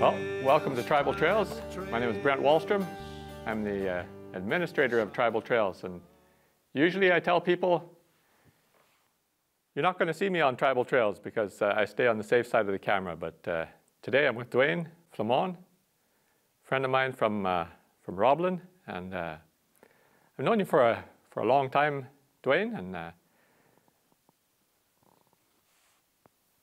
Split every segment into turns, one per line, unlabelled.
Well, welcome to Tribal Trails. My name is Brent Wallstrom. I'm the administrator of Tribal Trails, and usually I tell people, you're not going to see me on Tribal Trails because I stay on the safe side of the camera, but today I'm with Dwayne Flamon, a friend of mine from Roblin, and I've known you for a long time, Dwayne, and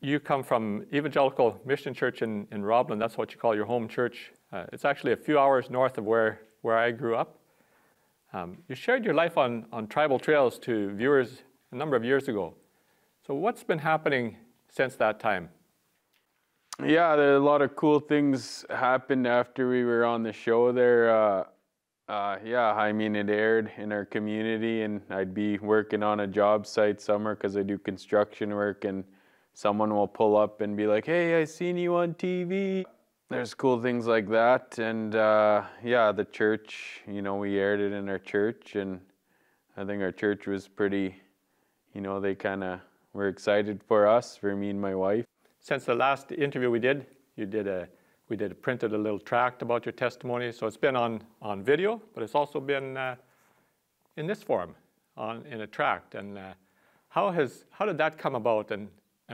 you come from Evangelical Mission Church in Roblin. That's what you call your home church. It's actually a few hours north of where I grew up. You shared your life on Tribal Trails to viewers a number of years ago. So what's been happening since that time?
Yeah, there are a lot of cool things happened after we were on the show there. Yeah, I mean, it aired in our community, and I'd be working on a job site somewhere because I do construction work, and someone will pull up and be like, "Hey, I seen you on TV." There's cool things like that. And yeah, the church, we aired it in our church, and I think our church was pretty, they kind of were excited for us, for me and my wife.
Since the last interview we did, we printed a little tract about your testimony. So it's been on video, but it's also been in this form, in a tract. And how did that come about, and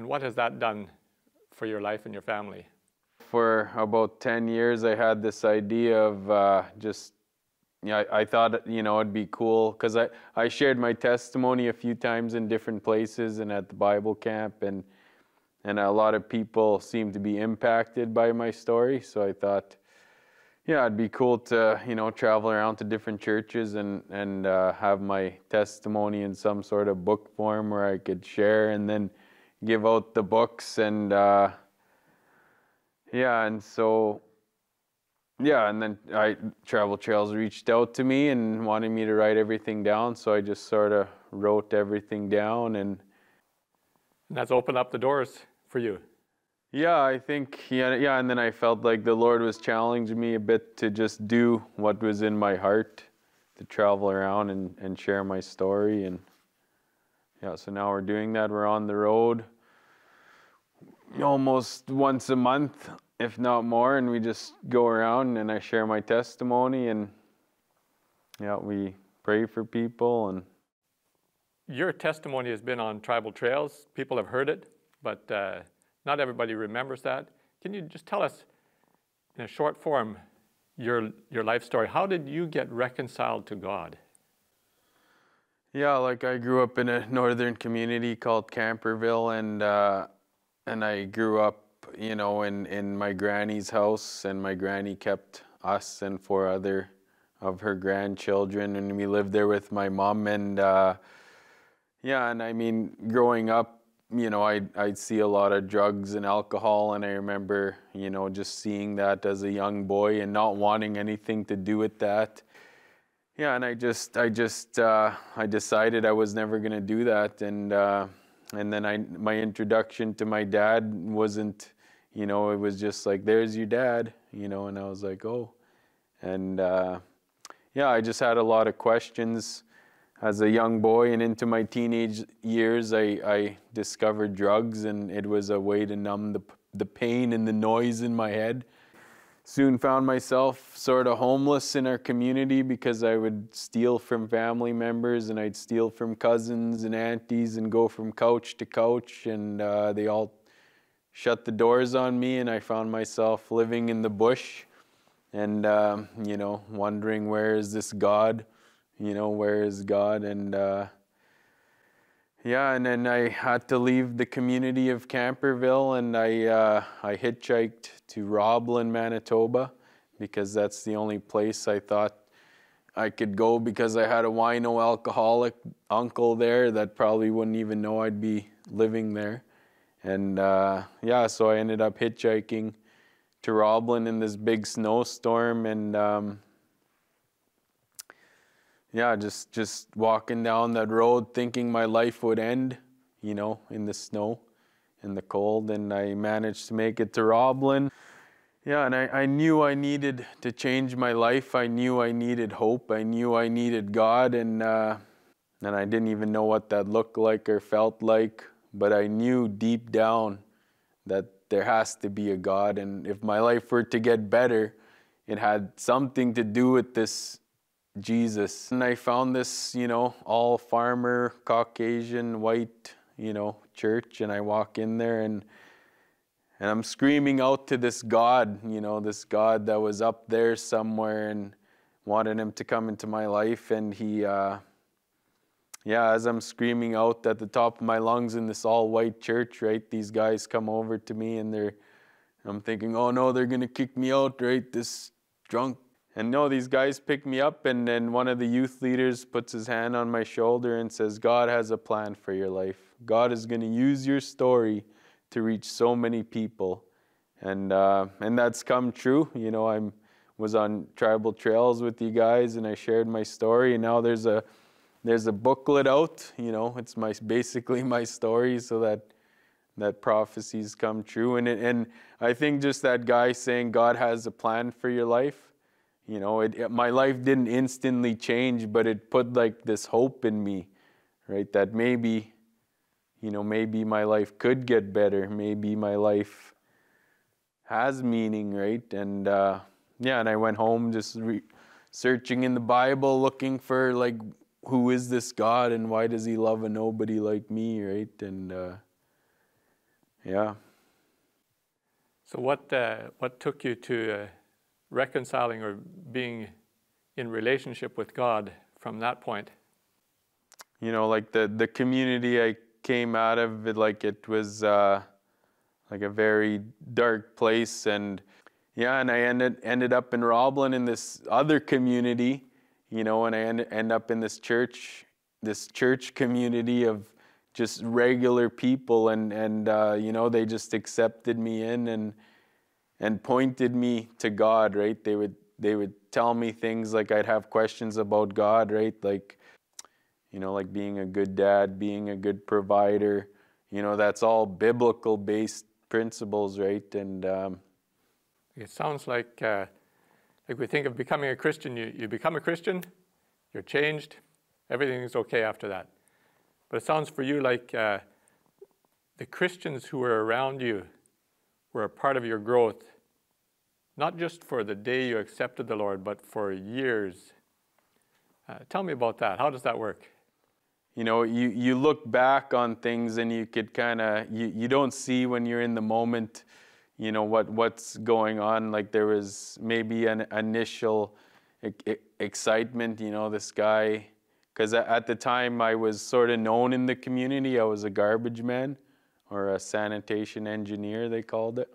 what has that done for your life and your family?
For about 10 years, I had this idea of I thought, it'd be cool, because I shared my testimony a few times in different places and at the Bible camp, and a lot of people seemed to be impacted by my story. So I thought, yeah, it'd be cool to, travel around to different churches and have my testimony in some sort of book form where I could share and then give out the books. And and then Tribal Trails reached out to me and wanted me to write everything down. So I just sort of wrote everything down, and
that's opened up the doors for you.
Yeah, I think, and then I felt like the Lord was challenging me a bit to just do what was in my heart, to travel around and share my story. And yeah, so now we're doing that. We're on the road almost once a month, if not more, and we just go around and I share my testimony, and we pray for people. And
your testimony has been on Tribal Trails. People have heard it, but not everybody remembers that. Can you just tell us, in a short form, your life story? How did you get reconciled to God?
Yeah, like I grew up in a northern community called Camperville, and I grew up, in my granny's house, and my granny kept us and 4 other of her grandchildren, and we lived there with my mom. And and I mean, growing up, I'd see a lot of drugs and alcohol, and I remember, just seeing that as a young boy and not wanting anything to do with that. Yeah, and I decided I was never going to do that. And then my introduction to my dad wasn't, it was just like, "There's your dad," and I was like, "Oh." And I just had a lot of questions as a young boy, and into my teenage years, I discovered drugs, and it was a way to numb the pain and the noise in my head. Soon found myself sort of homeless in our community because I would steal from family members, and I'd steal from cousins and aunties and go from couch to couch, and they all shut the doors on me, and I found myself living in the bush and, wondering, where is this God? Where is God? And and then I had to leave the community of Camperville, and I hitchhiked to Roblin, Manitoba, because that's the only place I thought I could go, because I had a wino alcoholic uncle there that probably wouldn't even know I'd be living there. And so I ended up hitchhiking to Roblin in this big snowstorm, and just walking down that road thinking my life would end, in the snow, in the cold. And I managed to make it to Roblin. Yeah, and I knew I needed to change my life. I knew I needed hope. I knew I needed God. And I didn't even know what that looked like or felt like. But I knew deep down that there has to be a God, and if my life were to get better, it had something to do with this Jesus. And I found this, all farmer, Caucasian, white, church, and I walk in there and I'm screaming out to this God, this God that was up there somewhere, and wanted him to come into my life. And he, as I'm screaming out at the top of my lungs in this all white church, right, these guys come over to me and I'm thinking, oh no, they're going to kick me out, right, this drunk. And no, these guys pick me up, and then one of the youth leaders puts his hand on my shoulder and says, God has a plan for your life. God is going to use your story to reach so many people. And that's come true. I was on Tribal Trails with you guys, and I shared my story, and now there's a booklet out. It's basically my story, so that prophecies come true. And I think just that guy saying God has a plan for your life, my life didn't instantly change, but it put like this hope in me, right? That maybe my life could get better. Maybe my life has meaning, right? And and I went home just searching in the Bible, looking for like, who is this God and why does he love a nobody like me, right? And
So what took you to reconciling or being in relationship with God from that point?
Like the community I came out of, it was like a very dark place, and I ended up in Roblin in this other community, and I end up in this church community of just regular people, and they just accepted me in and pointed me to God, right? They would tell me things like I'd have questions about God, right? Like, like being a good dad, being a good provider, that's all biblical based principles, right? And
it sounds like we think of becoming a Christian. You become a Christian, you're changed, everything is okay after that. But it sounds for you like the Christians who were around you were a part of your growth, not just for the day you accepted the Lord, but for years. Tell me about that. How does that work?
You look back on things and you could kind of, you don't see when you're in the moment, what's going on. Like there was maybe an initial excitement, this guy, because at the time I was sort of known in the community. I was a garbage man, or a sanitation engineer, they called it.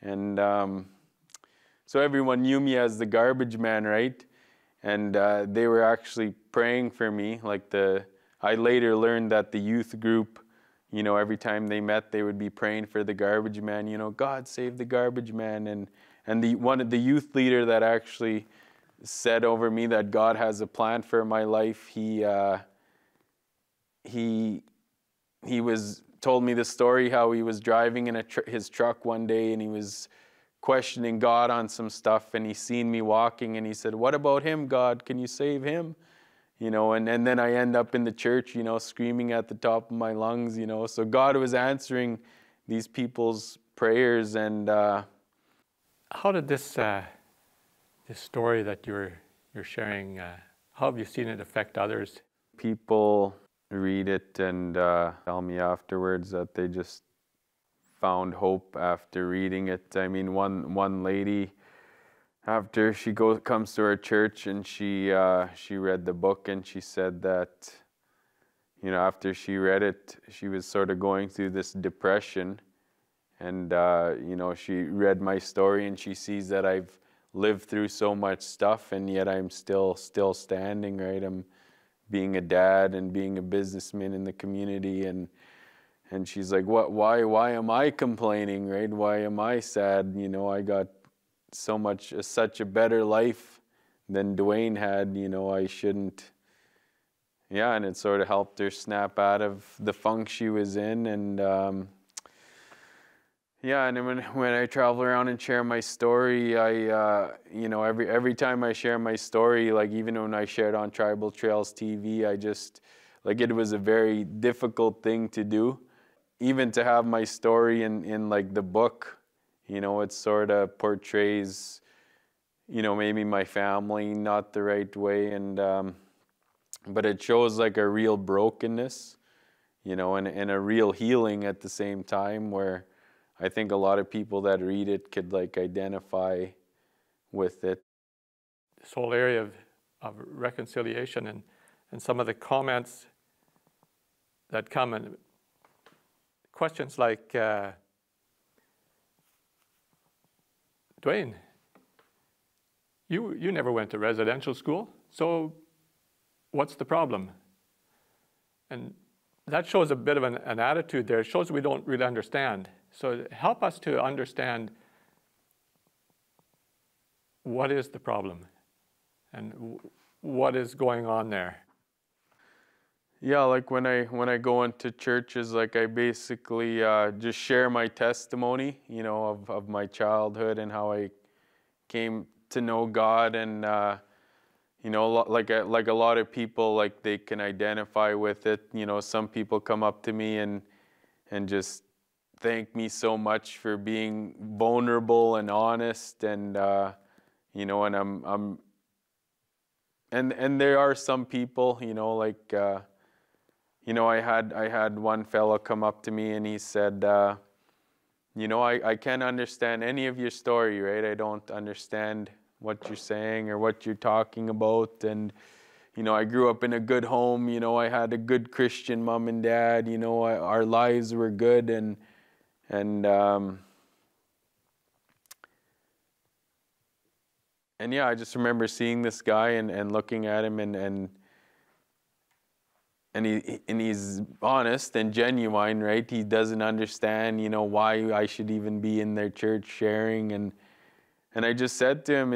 And so everyone knew me as the garbage man, right? And they were actually praying for me. I later learned that the youth group, every time they met, they would be praying for the garbage man, God save the garbage man. And the youth leader that actually said over me that God has a plan for my life, he told me the story how he was driving in his truck one day, and he was questioning God on some stuff, and he seen me walking, and he said, what about him, God? Can you save him? And then I end up in the church, screaming at the top of my lungs, So God was answering these people's prayers. And
how did this story that you're sharing, how have you seen it affect others?
People read it and tell me afterwards that they just found hope after reading it. I mean, one lady, after she comes to our church, and she read the book, and she said that, after she read it, she was sort of going through this depression, and she read my story, and she sees that I've lived through so much stuff, and yet I'm still standing, right? I'm being a dad and being a businessman in the community, and she's like, why am I complaining, right? Why am I sad? I got such a better life than Dwayne had, I shouldn't. Yeah, and it sort of helped her snap out of the funk she was in. And and then when I travel around and share my story, I every time I share my story, like even when I shared on Tribal Trails TV, I just, it was a very difficult thing to do. even to have my story in like the book, you know, it sort of portrays, you know, maybe my family not the right way, and but it shows like a real brokenness, you know, and a real healing at the same time, where I think a lot of people that read it could like identify with it.
This whole area of reconciliation and some of the comments that come, and questions like, Dwayne, you never went to residential school, so what's the problem? And that shows a bit of an attitude there. It shows we don't really understand. So help us to understand what is the problem and what is going on there.
Yeah, like when I go into churches, like I basically just share my testimony, you know, of my childhood and how I came to know God, and you know, like a lot of people, like they can identify with it. You know, some people come up to me and just thank me so much for being vulnerable and honest, and you know, and and there are some people, you know, like you know, I had one fellow come up to me and he said, you know, I can't understand any of your story, right? I don't understand what you're saying or what you're talking about. And, you know, I grew up in a good home. You know, I had a good Christian mom and dad. You know, our lives were good. And yeah, I just remember seeing this guy and looking at him and he's honest and genuine, right? He doesn't understand, you know, why I should even be in their church sharing. And I just said to him,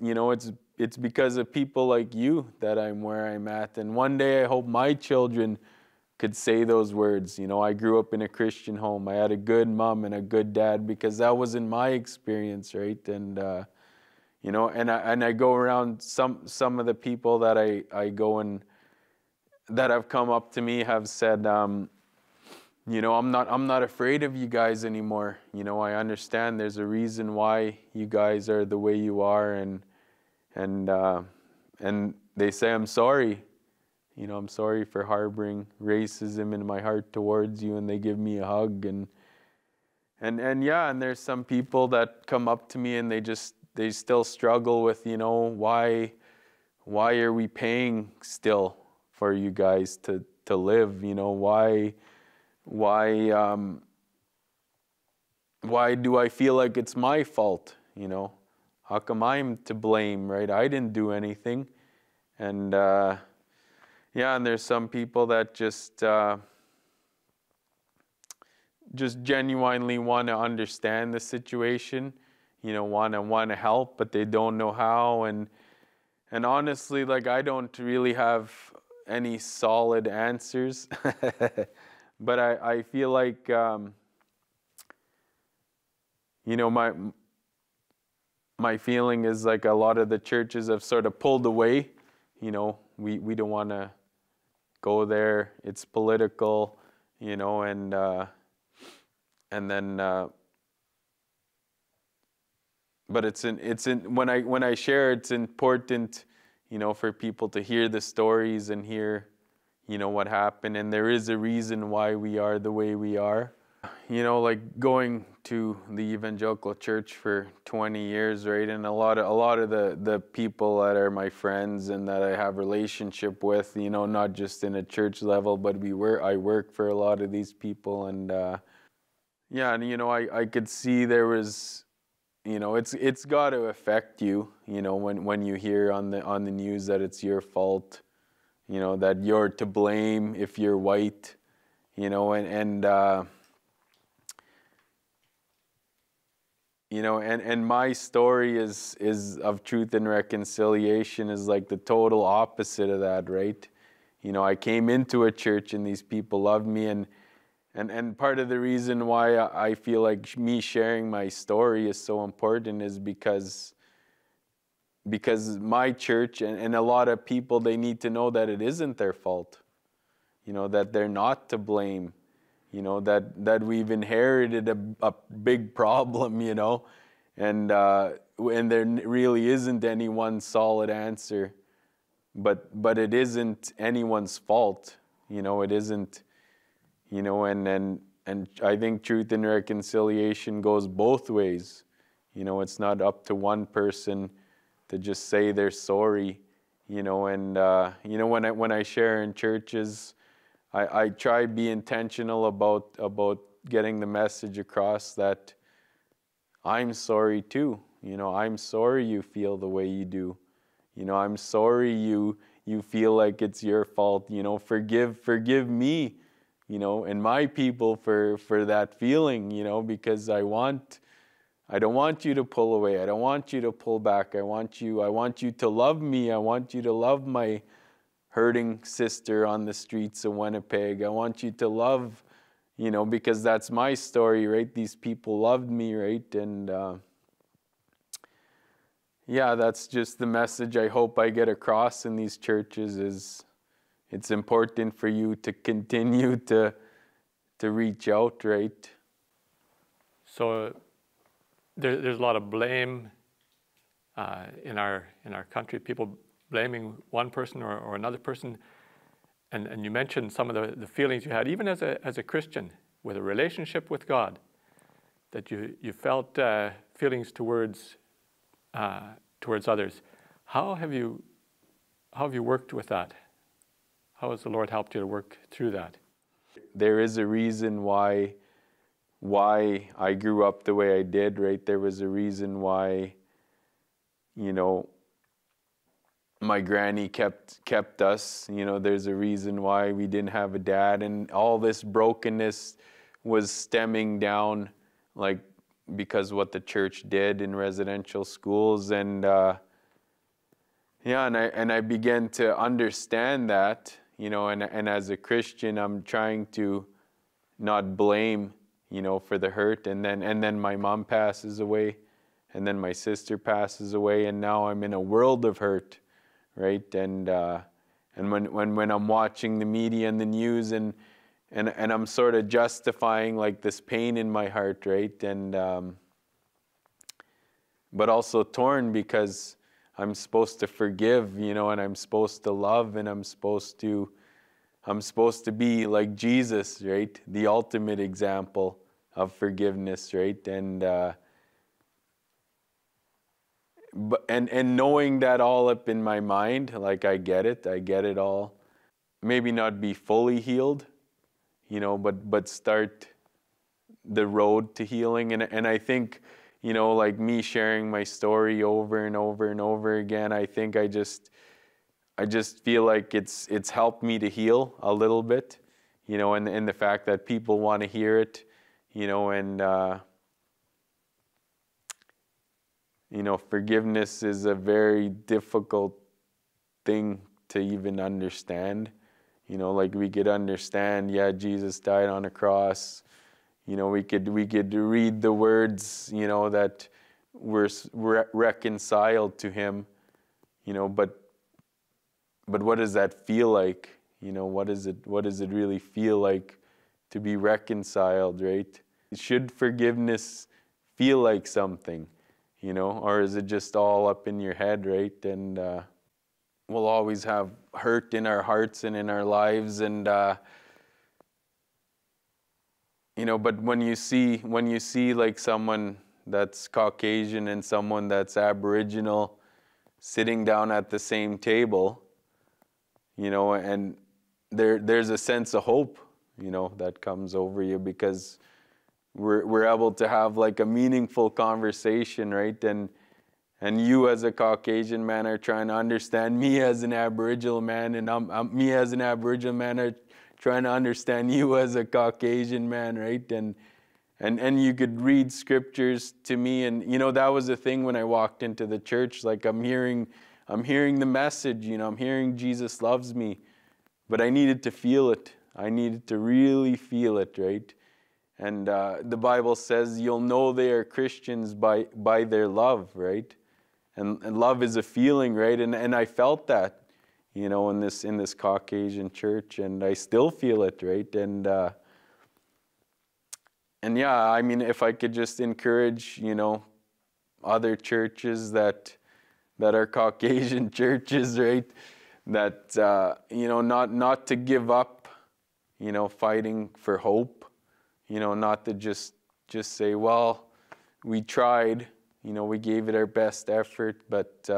you know, it's because of people like you that I'm where I'm at. And one day I hope my children could say those words. You know, I grew up in a Christian home. I had a good mom and a good dad, because that wasn't my experience, right? And you know, and I go around, some of the people that I go and that have come up to me have said, you know, I'm not afraid of you guys anymore. You know, I understand there's a reason why you guys are the way you are, and they say, I'm sorry. You know, I'm sorry for harboring racism in my heart towards you, and they give me a hug, and yeah, and there's some people that come up to me and they still struggle with, you know, why are we paying still for you guys to live? You know, why do I feel like it's my fault? You know, how come I'm to blame, right? I didn't do anything. And yeah, and there's some people that just genuinely want to understand the situation, you know, want to help, but they don't know how. And honestly, like, I don't really have any solid answers, but I feel like, you know, my feeling is like a lot of the churches have sort of pulled away. You know, we don't want to go there. It's political, you know, and then but it's when I share, it's important, you know, for people to hear the stories and hear, you know, what happened, and there is a reason why we are the way we are. You know, like going to the evangelical church for 20 years, right? And a lot of the people that are my friends and that I have relationship with, you know, not just in a church level, but I work for a lot of these people, and yeah, and you know, I could see there was, you know, it's got to affect you, you know, when you hear on the news that it's your fault, you know, that you're to blame if you're white, you know, and you know, and my story is of truth and reconciliation is like the total opposite of that, right? You know, I came into a church and these people loved me, and part of the reason why I feel like me sharing my story is so important is because my church and a lot of people, they need to know that it isn't their fault, you know, that they're not to blame, you know, that we've inherited a big problem, you know, and there really isn't any one solid answer, but it isn't anyone's fault, you know, it isn't, you know, and I think truth and reconciliation goes both ways. You know, it's not up to one person to just say they're sorry, you know, and you know, when I share in churches, I try to be intentional about getting the message across that I'm sorry too. You know, I'm sorry you feel the way you do. You know, I'm sorry you feel like it's your fault. You know, forgive me, you know, and my people for that feeling, you know, because I don't want you to pull away. I don't want you to pull back. I want you to love me. I want you to love my hurting sister on the streets of Winnipeg. I want you to love, you know, because that's my story, right? These people loved me, right? And yeah, that's just the message I hope I get across in these churches is it's important for you to continue to reach out, right?
So there's a lot of blame in our country, people blaming one person or another person. And you mentioned some of the feelings you had, even as a Christian, with a relationship with God, that you felt feelings towards others. How have you worked with that? How has the Lord helped you to work through that?
There is a reason why I grew up the way I did, right? There was a reason why, you know, my granny kept us. You know, there's a reason why we didn't have a dad, and all this brokenness was stemming down, like, because what the church did in residential schools, and yeah, and I began to understand that, you know, and as a Christian, I'm trying to not blame, you know, for the hurt, and then my mom passes away, and then my sister passes away, and now I'm in a world of hurt, right? And when I'm watching the media and the news, and I'm sort of justifying like this pain in my heart, right? And but also torn because I'm supposed to forgive, you know, and I'm supposed to love, and I'm supposed to be like Jesus, right? The ultimate example of forgiveness, right? And and knowing that all up in my mind, like I get it all. Maybe not be fully healed, you know, but start the road to healing. And I think, you know, like me sharing my story over and over and over again, I think I just feel like it's helped me to heal a little bit, you know, and the fact that people want to hear it, you know, and you know, forgiveness is a very difficult thing to even understand. You know, like we could understand, yeah, Jesus died on a cross. You know, we could read the words, you know, that we're reconciled to him, you know, but what does that feel like? You know, what does it really feel like to be reconciled, right? Should forgiveness feel like something, you know, or is it just all up in your head, right? And we'll always have hurt in our hearts and in our lives, and you know, but when you see like someone that's Caucasian and someone that's Aboriginal sitting down at the same table, you know, and there's a sense of hope, you know, that comes over you because we're able to have like a meaningful conversation, right? And you as a Caucasian man are trying to understand me as an Aboriginal man, and me as an Aboriginal man are trying to understand you as a Caucasian man, right? And you could read scriptures to me, and you know, that was the thing when I walked into the church. Like I'm hearing the message, you know, I'm hearing Jesus loves me, but I needed to feel it. I needed to really feel it, right? And the Bible says you'll know they are Christians by their love, right? And love is a feeling, right? And I felt that, you know, in this Caucasian church, and I still feel it, right? And yeah, I mean, if I could just encourage, you know, other churches that are Caucasian churches, right? That you know, not to give up, you know, fighting for hope, you know, not to just say, well, we tried, you know, we gave it our best effort, but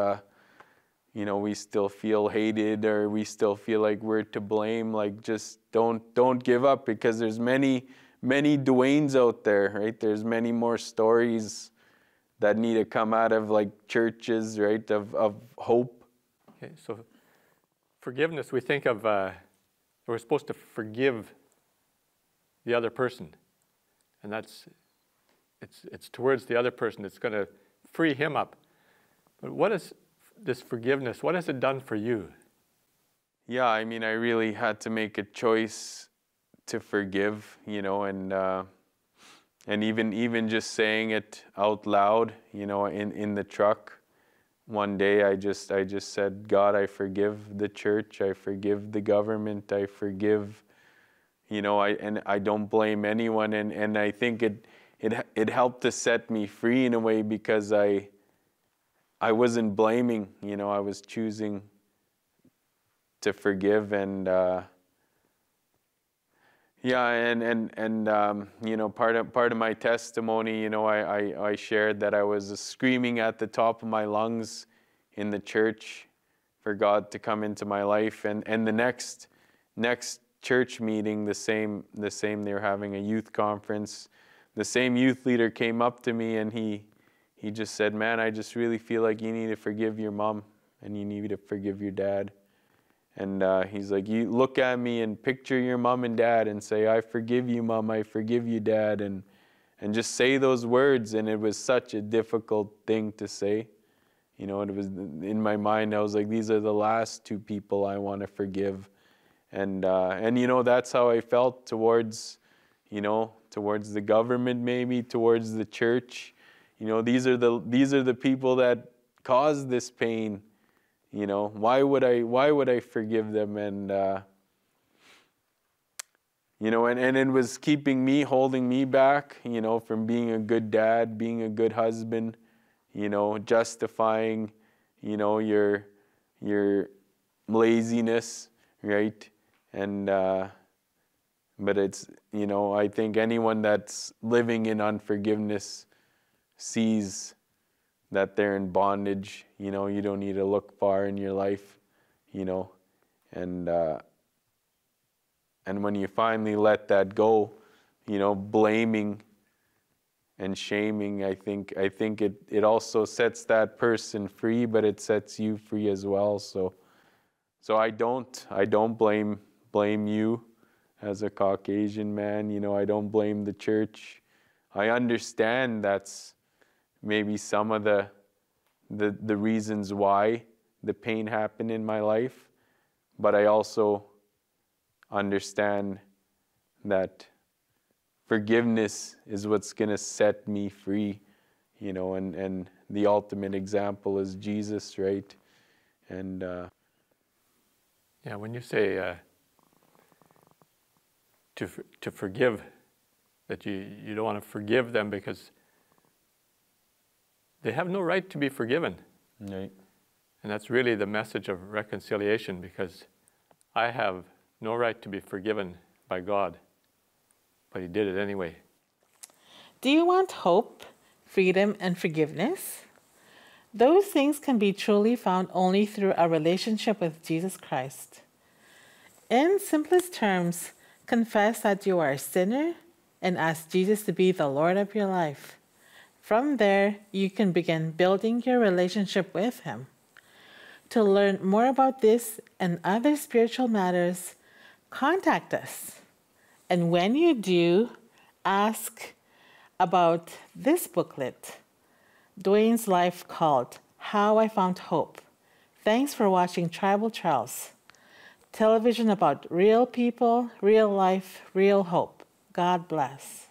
you know, we still feel hated, or we still feel like we're to blame. Like, just don't give up, because there's many Dwaynes out there, right? There's many more stories that need to come out of like churches, right? Of hope.
Okay, so forgiveness, we think of, we're supposed to forgive the other person. And it's towards the other person. It's going to free him up. But what is this forgiveness? What has it done for you?
Yeah, I mean, I really had to make a choice to forgive, you know, and even just saying it out loud, you know, in the truck. One day I just said, God, I forgive the church, I forgive the government, I forgive, you know, I don't blame anyone, and I think it helped to set me free in a way, because I wasn't blaming, you know, I was choosing to forgive. And yeah, and you know, part of my testimony, you know, I shared that I was screaming at the top of my lungs in the church for God to come into my life, and the next church meeting, the same they were having a youth conference. The same youth leader came up to me, and he just said, man, I just really feel like you need to forgive your mom and you need to forgive your dad. And he's like, you look at me and picture your mom and dad and say, I forgive you, mom, I forgive you, dad. And just say those words. And it was such a difficult thing to say. You know, it was in my mind, I was like, these are the last two people I want to forgive. And you know, that's how I felt towards, you know, towards the government, maybe towards the church. You know, these are the people that caused this pain. You know, why would I forgive them? And you know, and it was holding me back, you know, from being a good dad, being a good husband, you know, justifying, you know, your laziness, right? And but it's, you know, I think anyone that's living in unforgiveness sees that they're in bondage. You know, you don't need to look far in your life, you know, and when you finally let that go, you know, blaming and shaming, I think it also sets that person free, but it sets you free as well. So I don't blame you as a Caucasian man. You know, I don't blame the church. I understand that's maybe some of the reasons why the pain happened in my life, but I also understand that forgiveness is what's going to set me free, you know, and the ultimate example is Jesus, right? And
yeah, when you say to forgive, that you don't want to forgive them because they have no right to be forgiven.
right.
And that's really the message of reconciliation, because I have no right to be forgiven by God, but He did it anyway.
Do you want hope, freedom, and forgiveness? Those things can be truly found only through a relationship with Jesus Christ. In simplest terms, confess that you are a sinner and ask Jesus to be the Lord of your life. From there, you can begin building your relationship with Him. To learn more about this and other spiritual matters, contact us. And when you do, ask about this booklet, Dwayne's Life, called How I Found Hope. Thanks for watching Tribal Trails, television about real people, real life, real hope. God bless.